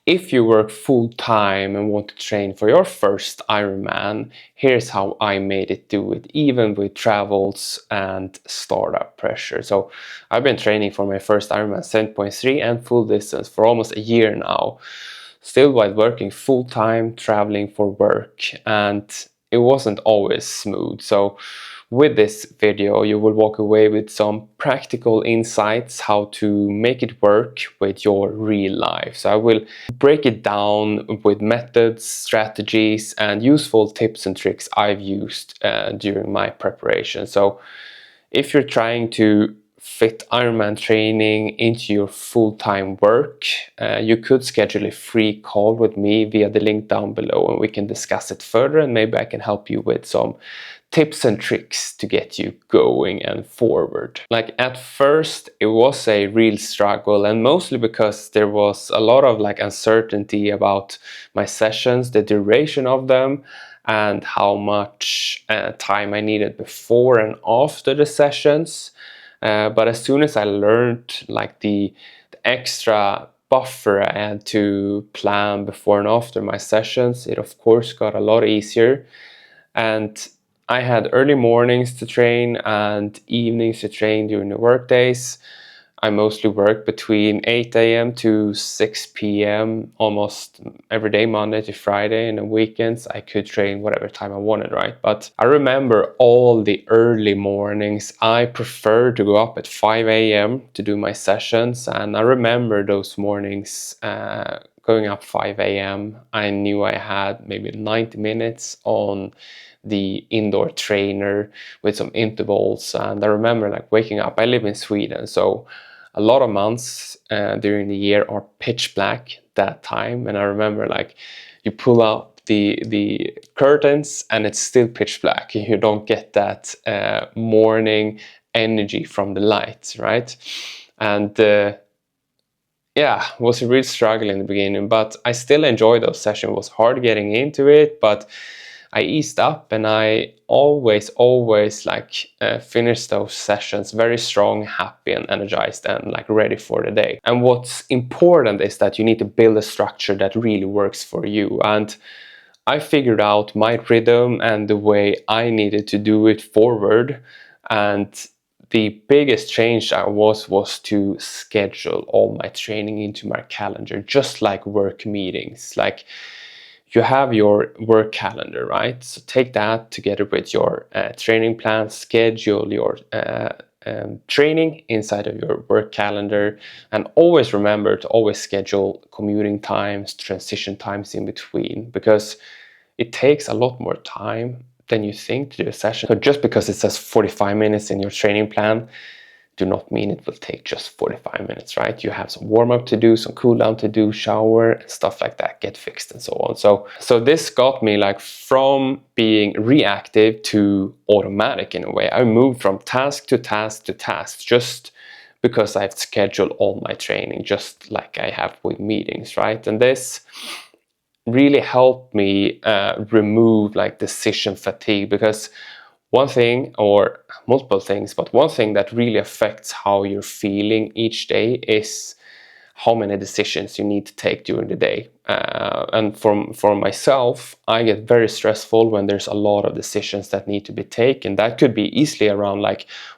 If you work full time and want to train for your first Ironman, here's how I made it do it, even with travels and startup pressure. So I've been training for my first Ironman 7.3 and full distance for almost a year now, still while working full time, traveling for work, and it wasn't always smooth. So with this video, you will walk away with some practical insights how to make it work with your real life. So I will break it down with methods, strategies, and useful tips and tricks I've used during my preparation. So if you're trying to fit Ironman training into your full-time work, you could schedule a free call with me via the link down below, and we can discuss it further, and maybe I can help you with some tips and tricks to get you going and forward. Like at first it was a real struggle, and mostly because there was a lot of uncertainty about my sessions, the duration of them, and how much time I needed before and after the sessions. But as soon as I learned the extra buffer I had to plan before and after my sessions, it of course got a lot easier. And I had early mornings to train and evenings to train during the work days. I mostly work between 8 a.m. to 6 p.m. almost every day, Monday to Friday, and on weekends I could train whatever time I wanted, right? But I remember all the early mornings, I preferred to go up at 5 a.m. to do my sessions, and I remember those mornings going up 5 a.m. I knew I had maybe 90 minutes on the indoor trainer with some intervals, and I remember waking up. I live in Sweden, so a lot of months during the year are pitch black that time, and I remember you pull out the curtains and it's still pitch black. You don't get that morning energy from the lights, right? And yeah, it was a real struggle in the beginning, but I still enjoyed those sessions. It was hard getting into it, but I eased up, and I always finish those sessions very strong, happy, and energized, and ready for the day. And what's important is that you need to build a structure that really works for you. And I figured out my rhythm and the way I needed to do it forward. And the biggest change was to schedule all my training into my calendar, just like work meetings. You have your work calendar, right? So take that together with your training plan, schedule your training inside of your work calendar, and always remember to always schedule commuting times, transition times in between, because it takes a lot more time than you think to do a session. So just because it says 45 minutes in your training plan, do not mean it will take just 45 minutes, right? You have some warm-up to do, some cool-down to do, shower, and stuff like that, get fixed and so on. So this got me from being reactive to automatic in a way. I moved from task to task to task just because I've scheduled all my training, just like I have with meetings, right? And this really helped me remove decision fatigue, because one thing, or multiple things, but one thing that really affects how you're feeling each day is how many decisions you need to take during the day. And for myself, I get very stressful when there's a lot of decisions that need to be taken. That could be easily around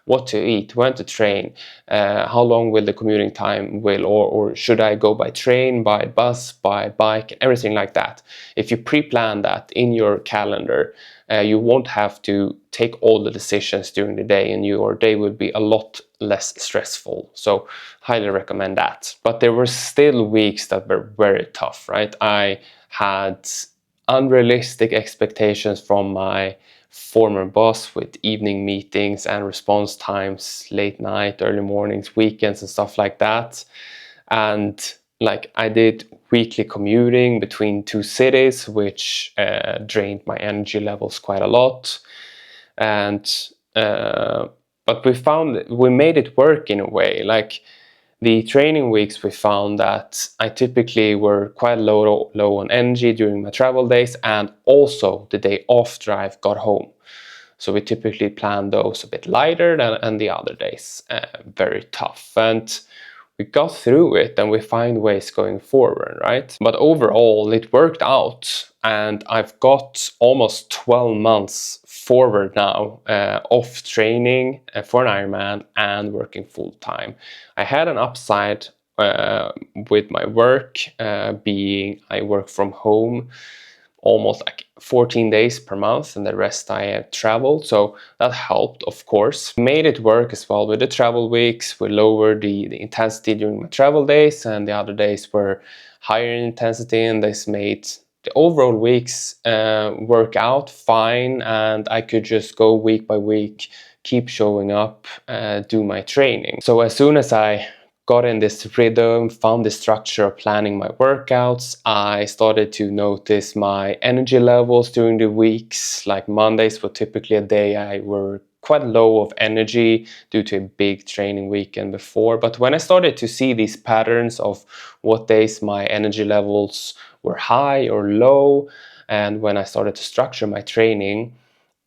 what to eat, when to train, how long will the commuting time will, or should I go by train, by bus, by bike, everything like that. If you pre-plan that in your calendar, you won't have to take all the decisions during the day, and your day will be a lot less stressful. So highly recommend that. But there were still weeks that were very tough, right? I had unrealistic expectations from my former boss with evening meetings and response times, late night, early mornings, weekends, and stuff like that. And I did weekly commuting between two cities, which drained my energy levels quite a lot. And but we made it work in a way. The training weeks, we found that I typically were quite low on energy during my travel days, and also the day after I got home. So we typically plan those a bit lighter than the other days. Very tough. And we got through it and we find ways going forward, right? But overall, it worked out, and I've got almost 12 months forward now of training for an Ironman and working full time. I had an upside with my work, being I work from home almost like 14 days per month, and the rest I have traveled, so that helped, of course. Made it work as well with the travel weeks. We lowered the intensity during my travel days, and the other days were higher in intensity, and this made the overall weeks work out fine, and I could just go week by week, keep showing up, do my training. So as soon as I got in this rhythm, found the structure of planning my workouts, I started to notice my energy levels during the weeks. Like Mondays were typically a day I were quite low of energy due to a big training weekend before. But when I started to see these patterns of what days my energy levels were high or low, and when I started to structure my training,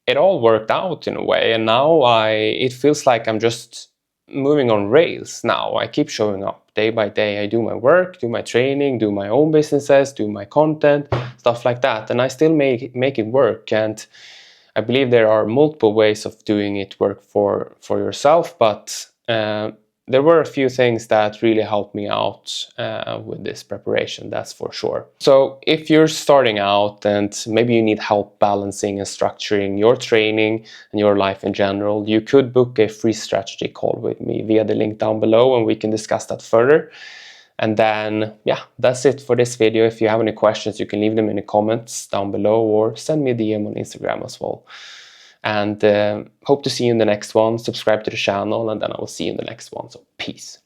it all worked out in a way. And now it feels like I'm just moving on rails now. I keep showing up day by day. I do my work, do my training, do my own businesses, do my content, stuff like that, and I still make it work. And I believe there are multiple ways of doing it work for yourself, but there were a few things that really helped me out with this preparation, that's for sure. So if you're starting out and maybe you need help balancing and structuring your training and your life in general, you could book a free strategy call with me via the link down below, and we can discuss that further. And then, yeah, that's it for this video. If you have any questions, you can leave them in the comments down below or send me a DM on Instagram as well. And hope to see you in the next one. Subscribe to the channel, and then I will see you in the next one. So peace.